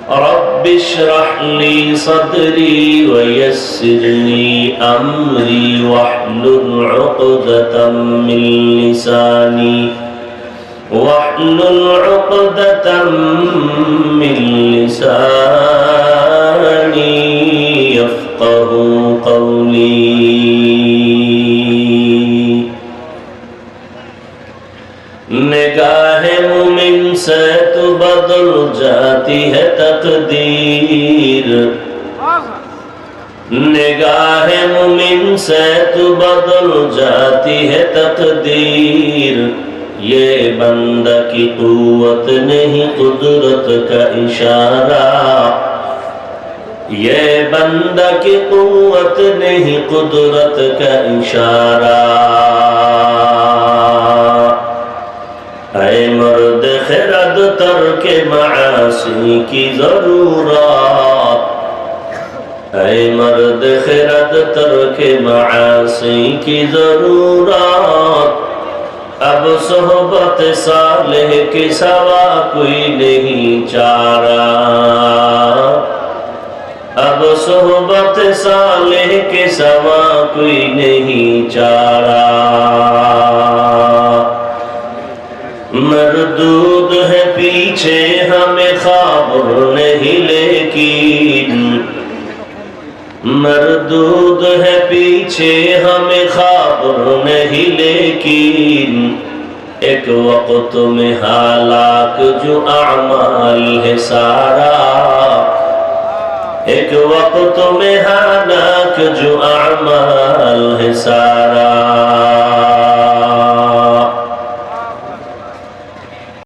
رب اشرح لي صدري ويسر لي أمري واحلل عقدة من لساني يفقهوا قولي निगाह मुमिन से तो बदल जाती है तकदीर निगाह मुमिन से तो बदल जाती है तकदीर ये बंदा की कुव्वत नहीं कुदरत का इशारा ये बंदा की कुव्वत नहीं कुदरत का इशारा ऐ मर्द खिरद तर्के मासी की जरूरत ऐ मर्द खिरद तर्के मासी की जरूरत अब सोहबत सालेह के सवा कोई नहीं चारा अब सोहबत सालेह के सवा कोई नहीं चारा मरदूद है पीछे हमें खबर नहीं लेकिन मरदूद है पीछे हमें खबर नहीं लेकिन एक वक्त में हालाक जो अमाल है सारा एक वक्त में हालाक जो अमाल है सारा